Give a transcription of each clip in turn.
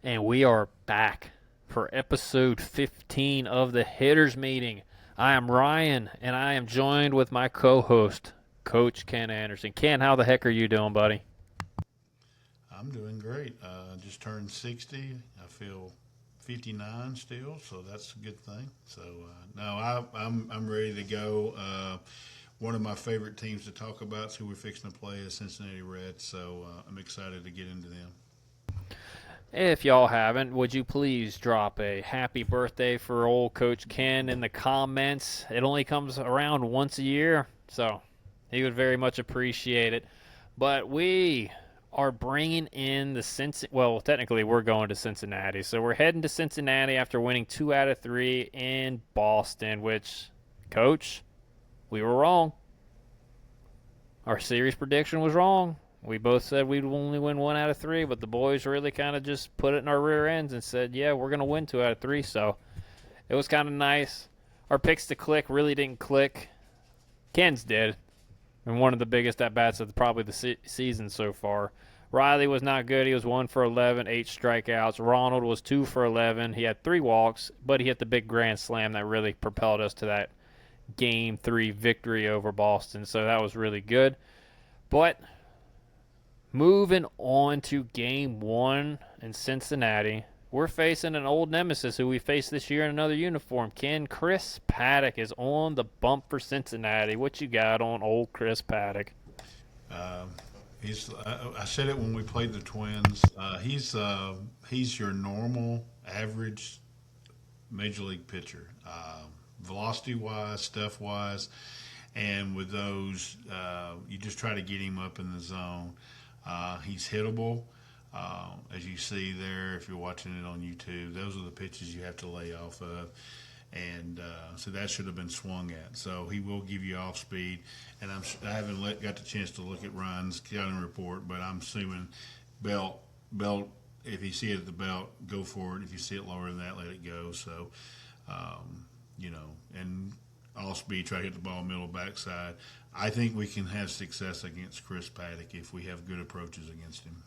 And we are back for episode 15 of the Hitters Meeting. I am Ryan, and I am joined with my co-host, Coach Ken Anderson. Ken, how the heck are you doing, buddy? I'm doing great. Just turned 60. I feel 59 still, so that's a good thing. So no, I'm ready to go. One of my favorite teams to talk about is who we're fixing to play is Cincinnati Reds. So I'm excited to get into them. If y'all haven't, would you please drop a happy birthday for old Coach Ken in the comments? It only comes around once a year, so he would very much appreciate it. But we are bringing in the Cincinnati. Well, technically, we're going to Cincinnati, so we're heading to Cincinnati after winning 2 out of 3 in Boston. Which, Coach, we were wrong. Our series prediction was wrong. We both said we'd only win 1 out of 3, but the boys really kind of just put it in our rear ends and said, yeah, we're going to win 2 out of 3. So it was kind of nice. Our picks to click really didn't click. Ken's did. And one of the biggest at-bats of probably the season so far. Riley was not good. He was 1 for 11, 8 strikeouts. Ronald was 2 for 11. He had 3 walks, but he hit the big grand slam that really propelled us to that Game 3 victory over Boston. So that was really good. But moving on to Game 1 in Cincinnati, we're facing an old nemesis who we faced this year in another uniform. Chris Paddock is on the bump for Cincinnati. What you got on old Chris Paddock? I said it when we played the Twins. He's your normal, average major league pitcher, velocity wise, stuff wise, and with those, you just try to get him up in the zone. He's hittable. As you see there, if you're watching it on YouTube, those are the pitches you have to lay off of. And so that should have been swung at. So he will give you off speed. And I haven't got the chance to look at Ryan's scouting report, but I'm assuming belt. If you see it at the belt, go for it. If you see it lower than that, let it go. So, and off speed, try to hit the ball middle backside. I think we can have success against Chris Paddock if we have good approaches against him.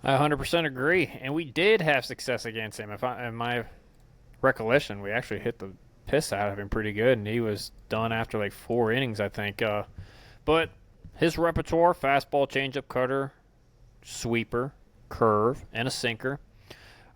I 100% agree, and we did have success against him. In my recollection, we actually hit the piss out of him pretty good, and he was done after like 4 innings, I think. But his repertoire: fastball, changeup, cutter, sweeper, curve, and a sinker.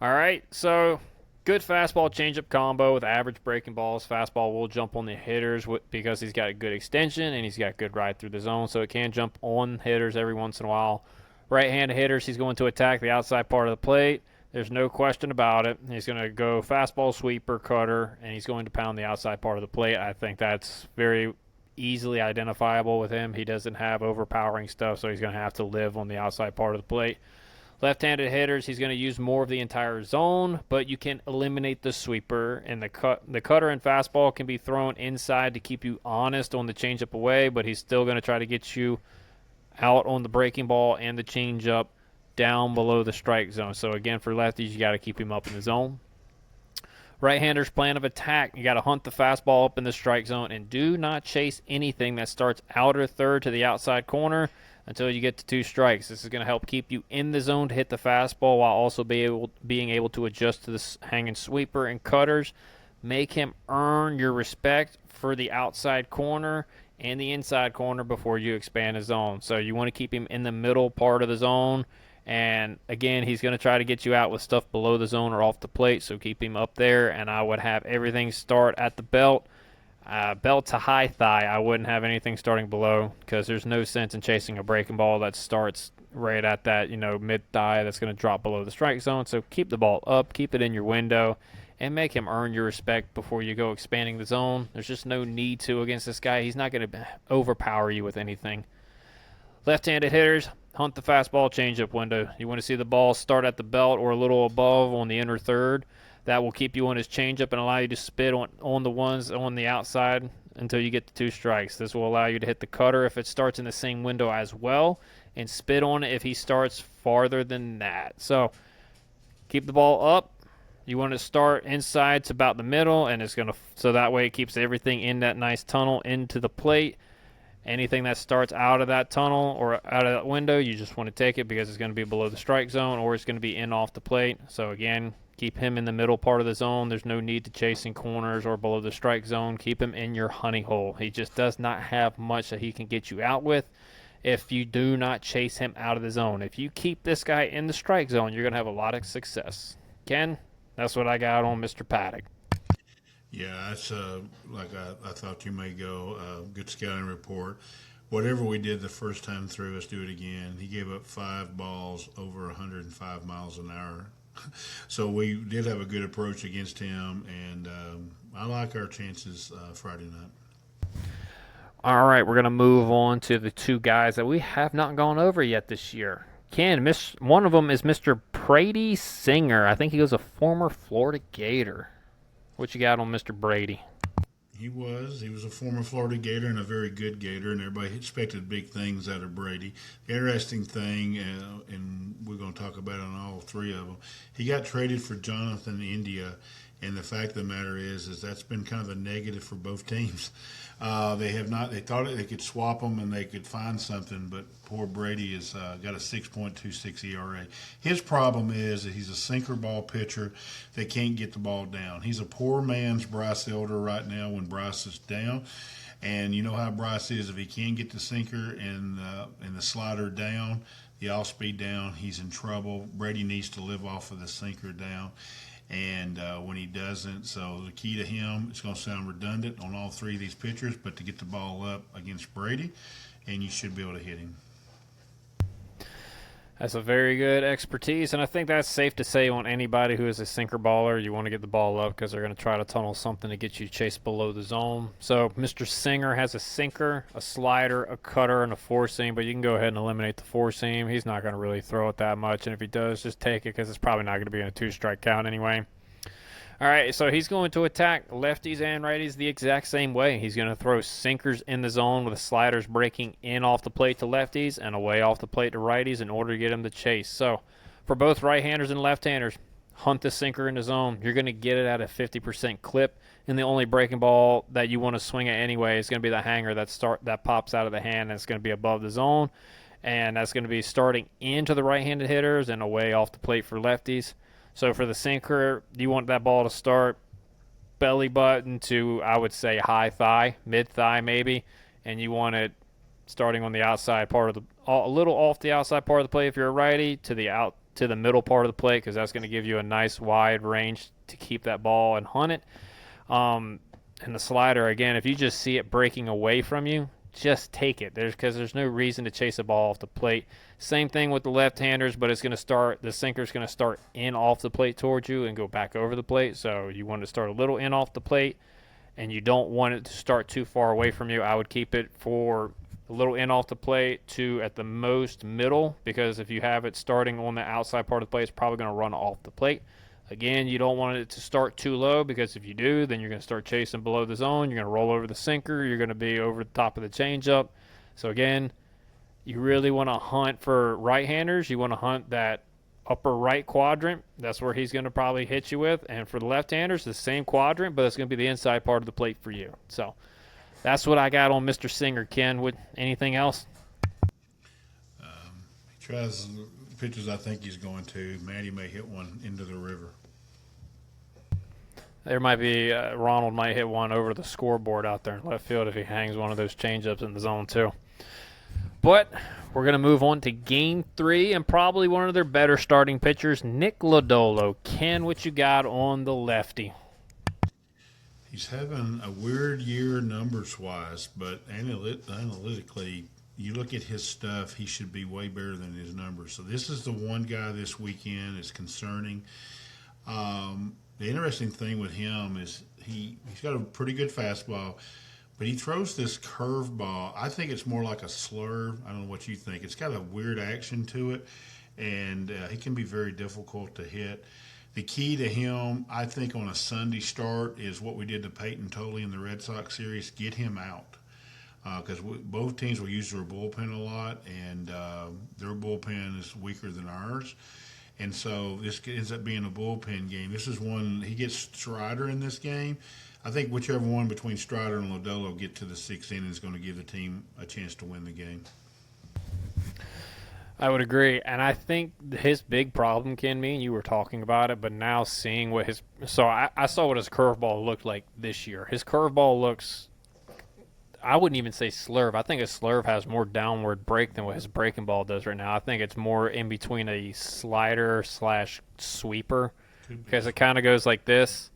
All right, so good fastball changeup combo with average breaking balls. Fastball will jump on the hitters because he's got a good extension and he's got good ride through the zone, so it can jump on hitters every once in a while. Right-handed hitters, he's going to attack the outside part of the plate. There's no question about it. He's going to go fastball, sweeper, cutter, and he's going to pound the outside part of the plate. I think that's very easily identifiable with him. He doesn't have overpowering stuff, so he's going to have to live on the outside part of the plate. Left-handed hitters, he's going to use more of the entire zone, but you can eliminate the sweeper. And the cutter and fastball can be thrown inside to keep you honest on the changeup away, but he's still going to try to get you out on the breaking ball and the changeup down below the strike zone. So again, for lefties, you got to keep him up in the zone. Right-hander's plan of attack, you got to hunt the fastball up in the strike zone and do not chase anything that starts outer third to the outside corner until you get to 2 strikes. This is going to help keep you in the zone to hit the fastball while also being able to adjust to the hanging sweeper and cutters. Make him earn your respect for the outside corner and the inside corner before you expand his zone. So you want to keep him in the middle part of the zone. And again, he's going to try to get you out with stuff below the zone or off the plate, so keep him up there. And I would have everything start at the belt. Belt to high thigh, I wouldn't have anything starting below because there's no sense in chasing a breaking ball that starts right at that, mid-thigh that's going to drop below the strike zone. So keep the ball up, keep it in your window, and make him earn your respect before you go expanding the zone. There's just no need to against this guy. He's not going to overpower you with anything. Left-handed hitters, hunt the fastball changeup window. You want to see the ball start at the belt or a little above on the inner third. That will keep you on his changeup and allow you to spit on the ones on the outside until you get to 2 strikes. This will allow you to hit the cutter if it starts in the same window as well, and spit on it if he starts farther than that. So keep the ball up. You want to start inside to about the middle, and it's going to, so that way it keeps everything in that nice tunnel into the plate. Anything that starts out of that tunnel or out of that window, you just want to take it because it's going to be below the strike zone or it's going to be in off the plate. So again, keep him in the middle part of the zone. There's no need to chase in corners or below the strike zone. Keep him in your honey hole. He just does not have much that he can get you out with if you do not chase him out of the zone. If you keep this guy in the strike zone, you're going to have a lot of success. Ken, that's what I got on Mr. Paddock. Yeah, that's like I thought you may go. Good scouting report. Whatever we did the first time through, let's do it again. He gave up 5 balls over 105 miles an hour. So we did have a good approach against him, and I like our chances Friday night. All right, we're going to move on to the two guys that we have not gone over yet this year. Ken, one of them is Mr. Brady Singer. I think he was a former Florida Gator. What you got on Mr. Brady? He was a former Florida Gator and a very good Gator, and everybody expected big things out of Brady. The interesting thing, and we're going to talk about it on all three of them, he got traded for Jonathan India, and the fact of the matter is that's been kind of a negative for both teams. They have not. They thought they could swap them and they could find something, but poor Brady has got a 6.26 ERA. His problem is that he's a sinker ball pitcher that can't get the ball down. He's a poor man's Bryce Elder right now when Bryce is down. And you know how Bryce is. If he can't get the sinker and the slider down, the off speed down, he's in trouble. Brady needs to live off of the sinker down. And when he doesn't, so the key to him, it's going to sound redundant on all three of these pitchers, but to get the ball up against Brady, and you should be able to hit him. That's a very good expertise, and I think that's safe to say on anybody who is a sinker baller. You want to get the ball up because they're going to try to tunnel something to get you chased below the zone. So Mr. Singer has a sinker, a slider, a cutter, and a four seam, but you can go ahead and eliminate the four seam. He's not going to really throw it that much, and if he does, just take it because it's probably not going to be in a two-strike count anyway. All right, so he's going to attack lefties and righties the exact same way. He's going to throw sinkers in the zone with the sliders breaking in off the plate to lefties and away off the plate to righties in order to get him to chase. So for both right-handers and left-handers, hunt the sinker in the zone. You're going to get it at a 50% clip, and the only breaking ball that you want to swing at anyway is going to be the hanger that pops out of the hand, and it's going to be above the zone, and that's going to be starting into the right-handed hitters and away off the plate for lefties. So for the sinker, you want that ball to start belly button to, I would say, high thigh, mid thigh maybe, and you want it starting on the outside part of a little off the outside part of the plate if you're a righty to the middle part of the plate because that's going to give you a nice wide range to keep that ball and hunt it. And the slider, again, if you just see it breaking away from you, just take it. There's no reason to chase a ball off the plate. Same thing with the left-handers, but the sinker's going to start in off the plate towards you and go back over the plate. So you want to start a little in off the plate, and you don't want it to start too far away from you. I would keep it for a little in off the plate to at the most middle, because if you have it starting on the outside part of the plate, it's probably going to run off the plate. Again, you don't want it to start too low because if you do, then you're going to start chasing below the zone. You're going to roll over the sinker. You're going to be over the top of the changeup. So again, you really want to hunt for right-handers. You want to hunt that upper right quadrant. That's where he's going to probably hit you with. And for the left-handers, the same quadrant, but it's going to be the inside part of the plate for you. So that's what I got on Mr. Singer. Ken, with anything else? He tries pitches I think he's going to. Matty may hit one into the river. There might be Ronald might hit one over the scoreboard out there in left field if he hangs one of those changeups in the zone too. But we're going to move on to Game 3 and probably one of their better starting pitchers, Nick Lodolo. Ken, what you got on the lefty? He's having a weird year numbers-wise, but analytically, you look at his stuff, he should be way better than his numbers. So this is the one guy this weekend is concerning. The interesting thing with him is he's got a pretty good fastball, but he throws this curveball. I think it's more like a slurve. I don't know what you think. It's got a weird action to it, and he can be very difficult to hit. The key to him, I think, on a Sunday start is what we did to Peyton Tolley in the Red Sox series, get him out. Because both teams will use their bullpen a lot, and their bullpen is weaker than ours. And so this ends up being a bullpen game. This is one, he gets Strider in this game. I think whichever one between Strider and Lodolo get to the sixth inning is going to give the team a chance to win the game. I would agree, and I think his big problem can be, and you were talking about it, but now seeing what his I saw what his curveball looked like this year. His curveball looks, I wouldn't even say slurve. I think his slurve has more downward break than what his breaking ball does right now. I think it's more in between a slider slash sweeper because it kind of goes like this,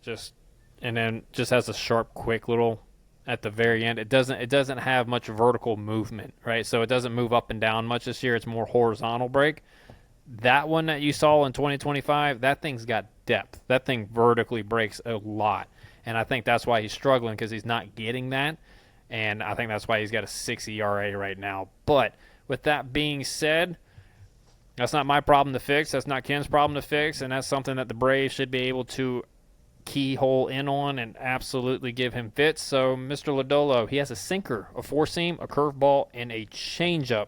just and then just has a sharp, quick little at the very end. It doesn't have much vertical movement, right? So it doesn't move up and down much this year. It's more horizontal break. That one that you saw in 2025, that thing's got depth. That thing vertically breaks a lot. And I think that's why he's struggling because he's not getting that. And I think that's why he's got a 6 ERA right now. But with that being said, that's not my problem to fix. That's not Ken's problem to fix. And that's something that the Braves should be able to keyhole in on and absolutely give him fits. So Mr. Lodolo, he has a sinker, a four-seam, a curveball, and a changeup.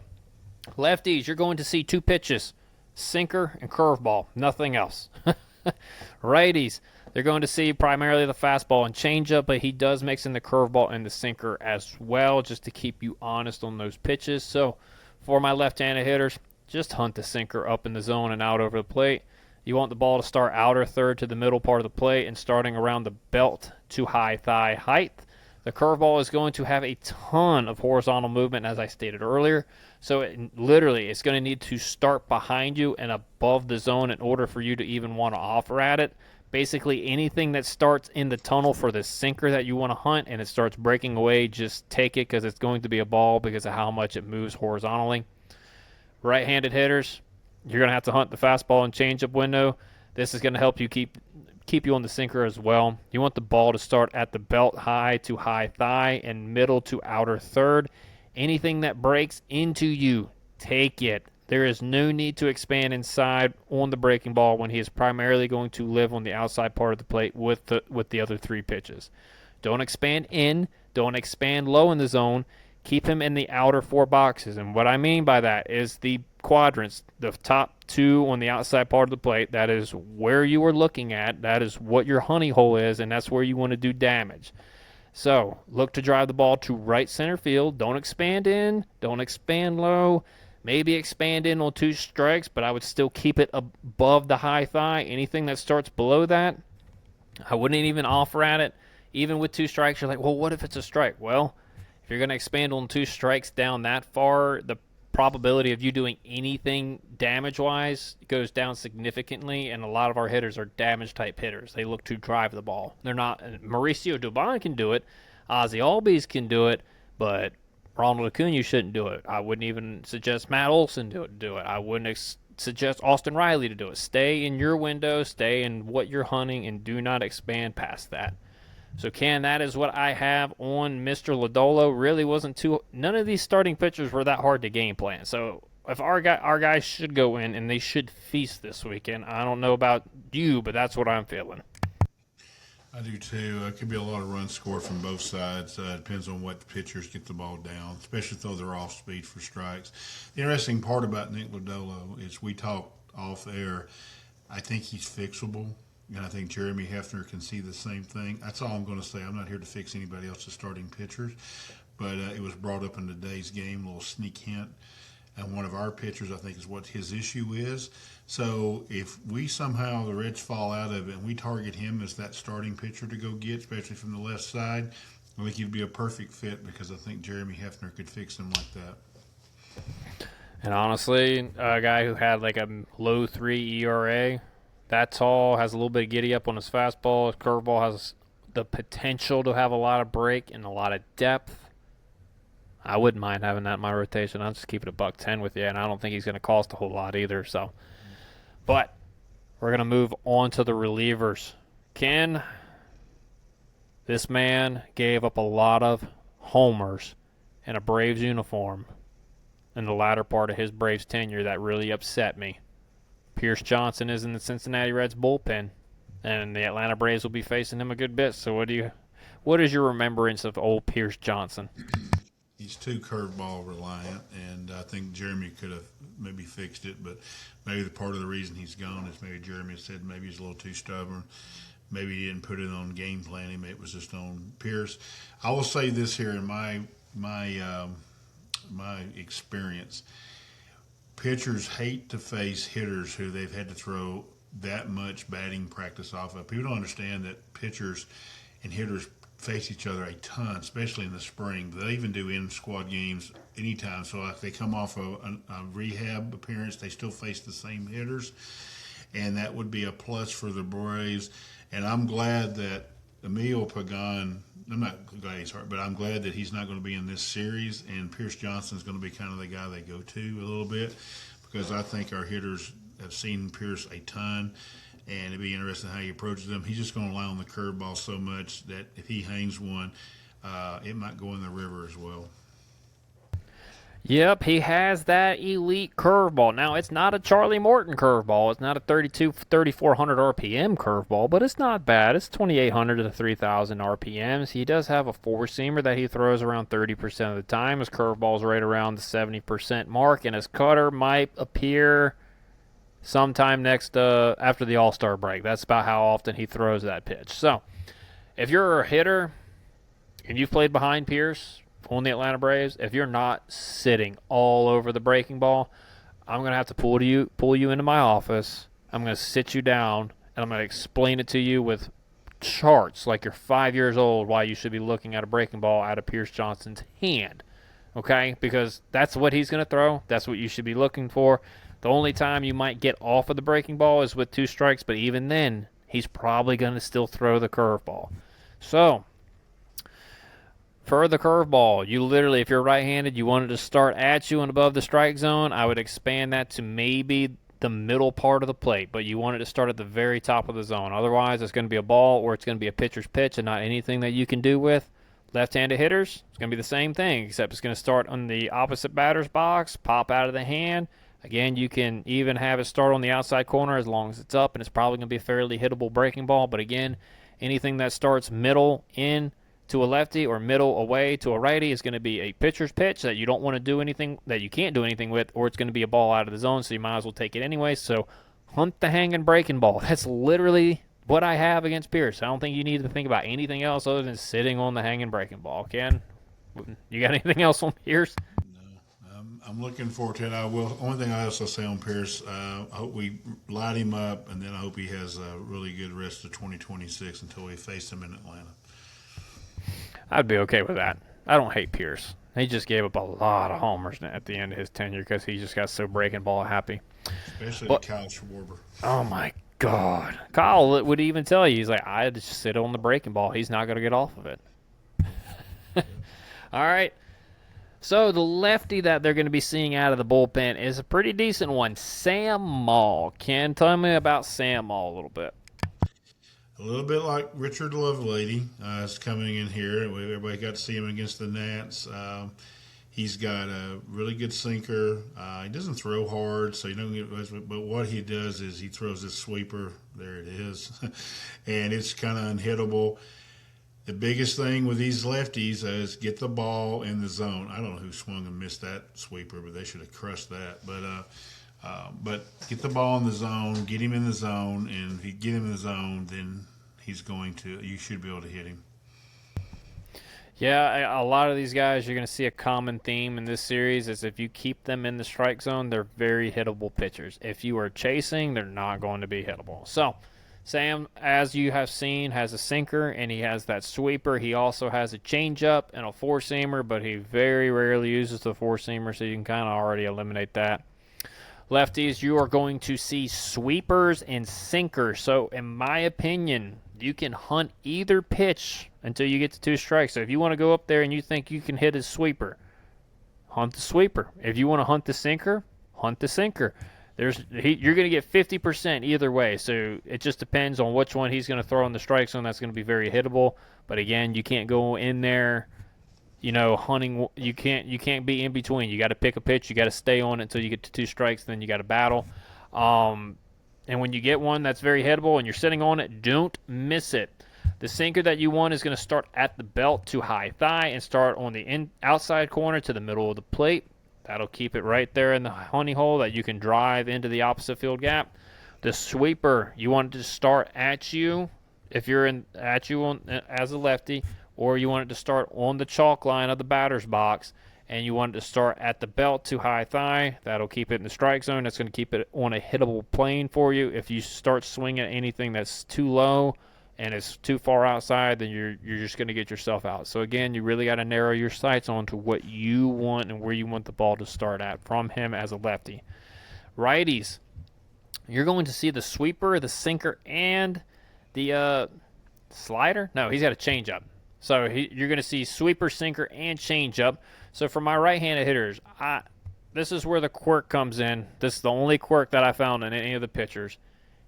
Lefties, you're going to see 2 pitches, sinker and curveball, nothing else. Righties, they're going to see primarily the fastball and changeup, but he does mix in the curveball and the sinker as well, just to keep you honest on those pitches. So for my left-handed hitters, just hunt the sinker up in the zone and out over the plate. You want the ball to start outer third to the middle part of the plate and starting around the belt to high thigh height. The curveball is going to have a ton of horizontal movement, as I stated earlier. So it's going to need to start behind you and above the zone in order for you to even want to offer at it. Basically, anything that starts in the tunnel for the sinker that you want to hunt and it starts breaking away, just take it because it's going to be a ball because of how much it moves horizontally. Right-handed hitters, you're going to have to hunt the fastball and changeup window. This is going to help you keep you on the sinker as well. You want the ball to start at the belt high to high thigh and middle to outer third. Anything that breaks into you, take it. There is no need to expand inside on the breaking ball when he is primarily going to live on the outside part of the plate with the other 3 pitches. Don't expand in. Don't expand low in the zone. Keep him in the outer 4 boxes. And what I mean by that is the quadrants, the top 2 on the outside part of the plate. That is where you are looking at. That is what your honey hole is, and that's where you want to do damage. So look to drive the ball to right center field. Don't expand in. Don't expand low. Maybe expand in on 2 strikes, but I would still keep it above the high thigh. Anything that starts below that, I wouldn't even offer at it. Even with 2 strikes, you're like, well, what if it's a strike? Well, if you're going to expand on 2 strikes down that far, the probability of you doing anything damage-wise goes down significantly, and a lot of our hitters are damage-type hitters. They look to drive the ball. They're not. Mauricio Dubon can do it. Ozzy Albies can do it, but Ronald Acuna shouldn't do it. I wouldn't even suggest Matt Olson do it. I wouldn't suggest Austin Riley to do it. Stay in your window. Stay in what you're hunting, and do not expand past that. So, Ken, that is what I have on Mr. Lodolo. Really wasn't none of these starting pitchers were that hard to game plan. So, if our guys should go in and they should feast this weekend. I don't know about you, but that's what I'm feeling. I do too. It could be a lot of runs scored from both sides. Depends on what pitchers get the ball down, especially if they're off speed for strikes. The interesting part about Nick Lodolo is we talked off air. I think he's fixable. And I think Jeremy Hefner can see the same thing. That's all I'm going to say. I'm not here to fix anybody else's starting pitchers. But it was brought up in today's game, a little sneak hint. And one of our pitchers, I think, is what his issue is. So if we somehow, the Reds fall out of it, and we target him as that starting pitcher to go get, especially from the left side, I think he'd be a perfect fit because I think Jeremy Hefner could fix him like that. And honestly, a guy who had like a low 3 ERA, that tall, has a little bit of giddy up on his fastball. His curveball has the potential to have a lot of break and a lot of depth. I wouldn't mind having that in my rotation. I'll just keep it a $110 with you, and I don't think he's going to cost a whole lot either. So, but we're going to move on to the relievers. Ken, this man gave up a lot of homers in a Braves uniform in the latter part of his Braves tenure. That really upset me. Pierce Johnson is in the Cincinnati Reds bullpen, and the Atlanta Braves will be facing him a good bit. So what is your remembrance of old Pierce Johnson? He's too curveball reliant, and I think Jeremy could have maybe fixed it, but maybe the part of the reason he's gone is maybe Jeremy said maybe he's a little too stubborn. maybe he didn't put it on game planning. Maybe it was just on Pierce. I will say this here in my experience. Pitchers hate to face hitters who they've had to throw that much batting practice off of. People don't understand that pitchers and hitters face each other a ton, especially in the spring. They even do in-squad games anytime. So if they come off a rehab appearance, they still face the same hitters, and that would be a plus for the Braves. And I'm glad that Emil Pagan, I'm not glad he's hurt, but I'm glad that he's not going to be in this series, and Pierce Johnson is going to be kind of the guy they go to a little bit, because I think our hitters have seen Pierce a ton, and it'd be interesting how he approaches them. He's just going to rely on the curveball so much that if he hangs one, it might go in the river as well. Yep, he has that elite curveball. Now, it's not a Charlie Morton curveball. It's not a 3,400 RPM curveball, but it's not bad. It's 2,800 to 3,000 RPMs. He does have a four-seamer that he throws around 30% of the time. His curveball's right around the 70% mark, and his cutter might appear sometime after the All-Star break. That's about how often he throws that pitch. So, if you're a hitter and you've played behind Pierce on the Atlanta Braves, if you're not sitting all over the breaking ball, I'm going to have to pull you into my office. I'm going to sit you down, and I'm going to explain it to you with charts like you're 5 years old why you should be looking at a breaking ball out of Pierce Johnson's hand. Okay? Because that's what he's going to throw. That's what you should be looking for. The only time you might get off of the breaking ball is with 2 strikes, but even then, he's probably going to still throw the curveball. So, for the curveball, you literally, if you're right-handed, you wanted to start at you and above the strike zone, I would expand that to maybe the middle part of the plate, but you want it to start at the very top of the zone. Otherwise, it's going to be a ball or it's going to be a pitcher's pitch and not anything that you can do with. Left-handed hitters, it's going to be the same thing, except it's going to start on the opposite batter's box, pop out of the hand. Again, you can even have it start on the outside corner as long as it's up, and it's probably going to be a fairly hittable breaking ball. But again, anything that starts middle in to a lefty or middle away to a righty is going to be a pitcher's pitch that you don't want to do anything, that you can't do anything with, or it's going to be a ball out of the zone, so you might as well take it anyway. So hunt the hanging breaking ball. That's literally what I have against Pierce. I don't think you need to think about anything else other than sitting on the hanging breaking ball. Ken, you got anything else on Pierce? I'm looking forward to it. I will. Only thing I also say on Pierce, I hope we light him up, and then I hope he has a really good rest of 2026 until we face him in Atlanta. I'd be okay with that. I don't hate Pierce. He just gave up a lot of homers at the end of his tenure because he just got so breaking ball happy. Especially to Kyle Schwarber. Oh, my God. Kyle would even tell you, he's like, I just sit on the breaking ball. He's not going to get off of it. All right. So the lefty that they're going to be seeing out of the bullpen is a pretty decent one, Sam Maul. Ken, tell me about Sam Maul a little bit. A little bit like Richard Lovelady is coming in here. Everybody got to see him against the Nats. He's got a really good sinker. He doesn't throw hard, so you don't get. But what he does is he throws this sweeper. There it is, and it's kind of unhittable. The biggest thing with these lefties is get the ball in the zone. I don't know who swung and missed that sweeper, but they should have crushed that. But get the ball in the zone, get him in the zone, and if you get him in the zone, then you should be able to hit him. Yeah, a lot of these guys, you're going to see a common theme in this series is if you keep them in the strike zone, they're very hittable pitchers. If you are chasing, they're not going to be hittable. So, Sam, as you have seen, has a sinker, and he has that sweeper. He also has a changeup and a four-seamer, but he very rarely uses the four-seamer, so you can kind of already eliminate that. Lefties, you are going to see sweepers and sinkers. So, in my opinion, you can hunt either pitch until you get to 2 strikes. So, if you want to go up there and you think you can hit a sweeper, hunt the sweeper. If you want to hunt the sinker, hunt the sinker. You're going to get 50% either way, so it just depends on which one he's going to throw in the strike zone. That's going to be very hittable. But again, you can't go in there, hunting. You can't be in between. You got to pick a pitch. You got to stay on it until you get to 2 strikes. Then you got to battle. And when you get one that's very hittable and you're sitting on it, don't miss it. The sinker that you want is going to start at the belt to high thigh and start on the outside corner to the middle of the plate. That'll keep it right there in the honey hole that you can drive into the opposite field gap. The sweeper, you want it to start at you if you're in at you on as a lefty, or you want it to start on the chalk line of the batter's box, and you want it to start at the belt to high thigh. That'll keep it in the strike zone. That's going to keep it on a hittable plane for you. If you start swinging anything that's too low and it's too far outside, then you're just going to get yourself out. So again, you really got to narrow your sights onto what you want and where you want the ball to start at from him as a lefty. Righties, you're going to see the sweeper, the sinker, and the slider. No, he's got a changeup. So you're going to see sweeper, sinker, and changeup. So for my right-handed hitters, this is where the quirk comes in. This is the only quirk that I found in any of the pitchers.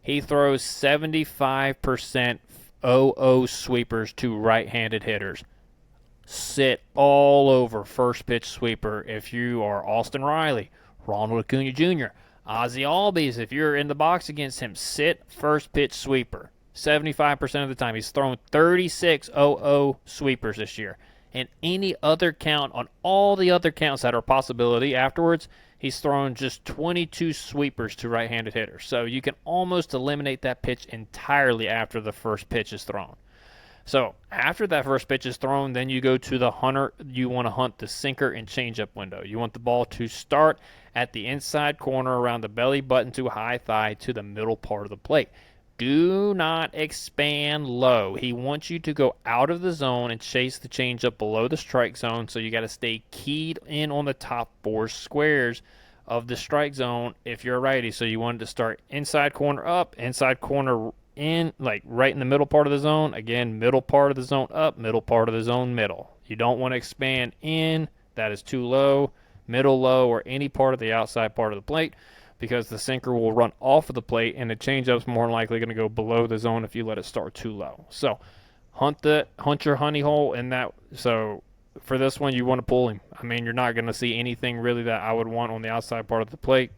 He throws 75% OO sweepers to right-handed hitters. Sit all over first pitch sweeper if you are Austin Riley, Ronald Acuna Jr., Ozzie Albies. If you're in the box against him, sit first pitch sweeper. 75% of the time. He's thrown 36 OO sweepers this year. And any other count on all the other counts that are a possibility afterwards, he's thrown just 22 sweepers to right-handed hitters. So you can almost eliminate that pitch entirely after the first pitch is thrown. So after that first pitch is thrown, then you go to the hunter. You want to hunt the sinker and changeup window. You want the ball to start at the inside corner around the belly button to high thigh to the middle part of the plate. Do not expand low. He wants you to go out of the zone and chase the changeup below the strike zone, so you got to stay keyed in on the top 4 squares of the strike zone if you're a righty. So you want it to start inside corner up, inside corner in, like right in the middle part of the zone. Again, middle part of the zone up, middle part of the zone middle. You don't want to expand in. That is too low, middle low, or any part of the outside part of the plate, because the sinker will run off of the plate and the changeup's more likely going to go below the zone if you let it start too low. So hunt your honey hole in that. So for this one, you want to pull him. I mean, you're not going to see anything really that I would want on the outside part of the plate.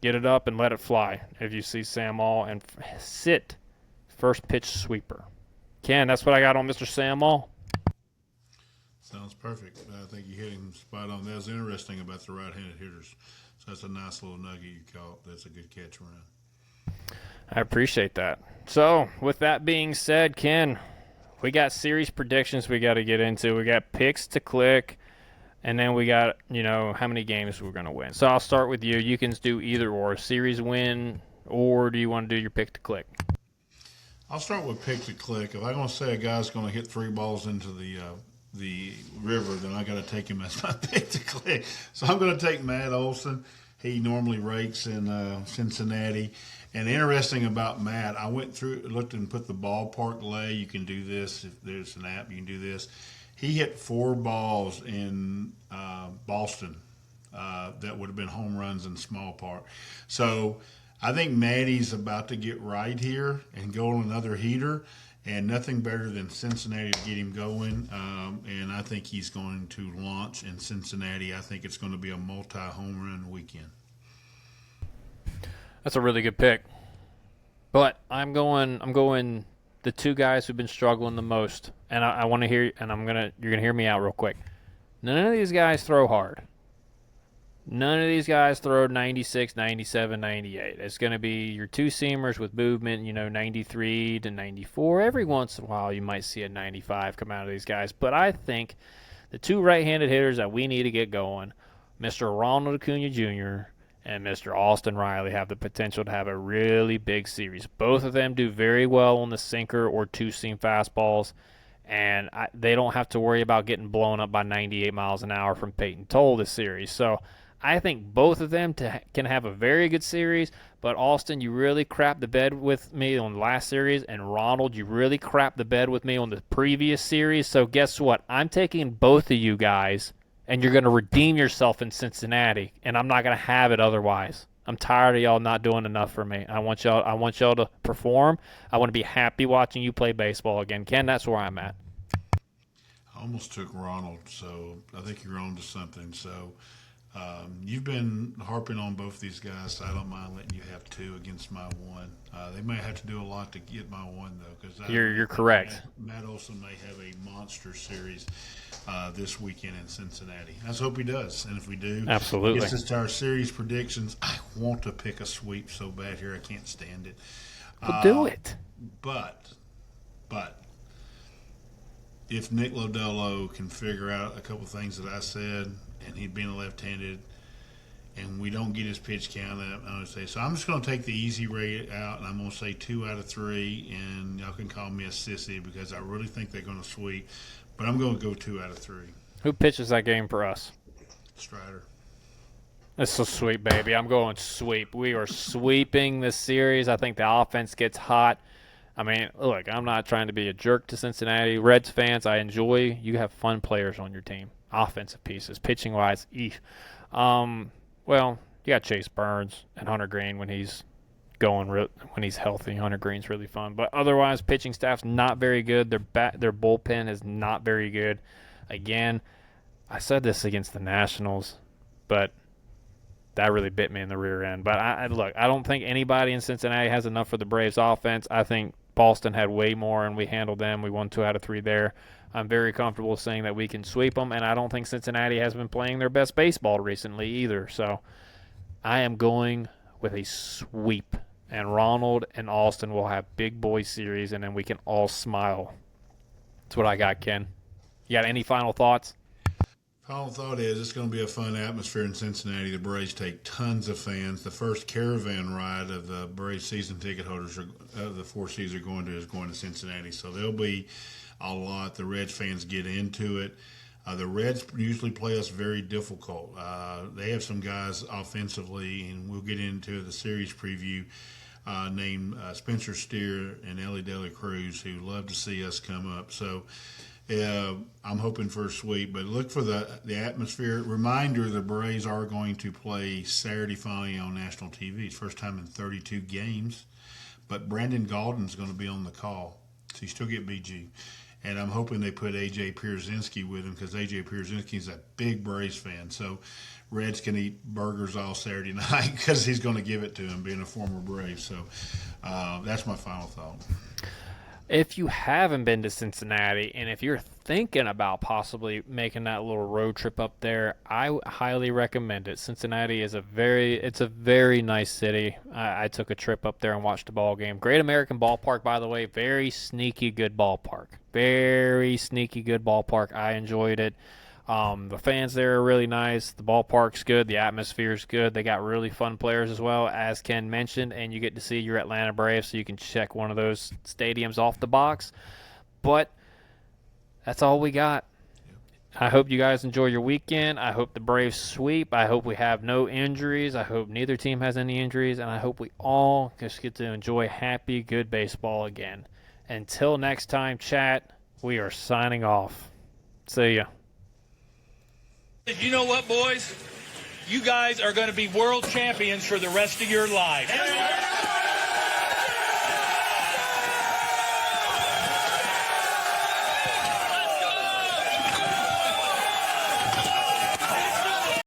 Get it up and let it fly if you see Sam All, and sit first pitch sweeper. Ken, that's what I got on Mr. Sam All. Sounds perfect. I think you hit him spot on. That's interesting about the right-handed hitters. So that's a nice little nugget you caught. That's a good catch around. I appreciate that. So with that being said, Ken, we got series predictions we got to get into. We got picks to click, and then we got, how many games we're going to win. So I'll start with you. You can do either or, series win, or do you want to do your pick to click? I'll start with pick to click. If I'm going to say a guy's going to hit 3 balls into the river, then I got to take him as my pick to click. So I'm going to take Matt Olson. He normally rakes in Cincinnati. And interesting about Matt, I went through, looked and put the ballpark lay. You can do this. If there's an app, you can do this. He hit 4 balls in Boston that would have been home runs in small park. So I think Matty's about to get right here and go on another heater. And nothing better than Cincinnati to get him going. And I think he's going to launch in Cincinnati. I think it's going to be a multi-home run weekend. That's a really good pick. But I'm going the 2 guys who've been struggling the most. And I want to hear, and you're going to hear me out real quick. None of these guys throw hard. None of these guys throw 96, 97, 98. It's going to be your 2-seamers with movement, 93 to 94. Every once in a while you might see a 95 come out of these guys. But I think the 2 right-handed hitters that we need to get going, Mr. Ronald Acuna Jr. and Mr. Austin Riley, have the potential to have a really big series. Both of them do very well on the sinker or 2-seam fastballs, and they don't have to worry about getting blown up by 98 miles an hour from Peyton Toll this series. So I think both of them can have a very good series, but Austin, you really crapped the bed with me on the last series, and Ronald, you really crapped the bed with me on the previous series. So guess what? I'm taking both of you guys, and you're going to redeem yourself in Cincinnati, and I'm not going to have it otherwise. I'm tired of y'all not doing enough for me. I want y'all to perform. I want to be happy watching you play baseball again. Ken, that's where I'm at. I almost took Ronald, so I think you're on to something. So you've been harping on both these guys, so I don't mind letting you have 2 against my 1. They may have to do a lot to get my 1, though. Because You're correct. Matt Olson may have a monster series this weekend in Cincinnati. Let's hope he does. And if we do, absolutely. This is our series predictions. I want to pick a sweep so bad here. I can't stand it. Well, do it. But But if Nick Lodolo can figure out a couple things that I said, and he'd been left-handed, and we don't get his pitch count up, I'm going to say, so I'm just going to take the easy rate out, and I'm going to say 2 out of 3, and y'all can call me a sissy because I really think they're going to sweep, but I'm going to go 2 out of 3. Who pitches that game for us? Strider. This is sweep, baby. I'm going sweep. We are sweeping this series. I think the offense gets hot. I mean, look, I'm not trying to be a jerk to Cincinnati Reds fans. I enjoy you have fun players on your team, offensive pieces, pitching wise. Well, you got Chase Burns and Hunter Green when he's when he's healthy. Hunter Green's really fun, but otherwise, pitching staff's not very good. Their bullpen is not very good. Again, I said this against the Nationals, but that really bit me in the rear end. But I don't think anybody in Cincinnati has enough for the Braves offense. I think Boston had way more, and we handled them. We won 2 out of 3 there. I'm very comfortable saying that we can sweep them, and I don't think Cincinnati has been playing their best baseball recently either. So I am going with a sweep, and Ronald and Austin will have big boy series, and then we can all smile. That's what I got, Ken. You got any final thoughts? Final thought is it's going to be a fun atmosphere in Cincinnati. The Braves take tons of fans. The first caravan ride of the Braves season ticket holders of the 4 seasons is going to Cincinnati. So there'll be a lot. The Reds fans get into it. The Reds usually play us very difficult. They have some guys offensively, and we'll get into the series preview, named Spencer Steer and Ellie Dela Cruz, who love to see us come up. So I'm hoping for a sweep, but look for the atmosphere. Reminder, the Braves are going to play Saturday finally on national TV. It's first time in 32 games, but Brandon Gaulden's going to be on the call, so you still get BG. And I'm hoping they put A.J. Pierzynski with him because A.J. Pierzynski is a big Braves fan. So Reds can eat burgers all Saturday night because he's going to give it to him, being a former Brave. So that's my final thought. If you haven't been to Cincinnati, and if you're thinking about possibly making that little road trip up there, I highly recommend it. Cincinnati is a very nice city. I took a trip up there and watched a ball game. Great American Ballpark, by the way. Very sneaky good ballpark. Very sneaky good ballpark. I enjoyed it. The fans there are really nice. The ballpark's good. The atmosphere's good. They got really fun players as well, as Ken mentioned, and you get to see your Atlanta Braves, so you can check one of those stadiums off the box. But that's all we got. I hope you guys enjoy your weekend. I hope the Braves sweep. I hope we have no injuries. I hope neither team has any injuries, and I hope we all just get to enjoy happy, good baseball again. Until next time, chat, we are signing off. See ya. You know what, boys? You guys are going to be world champions for the rest of your life.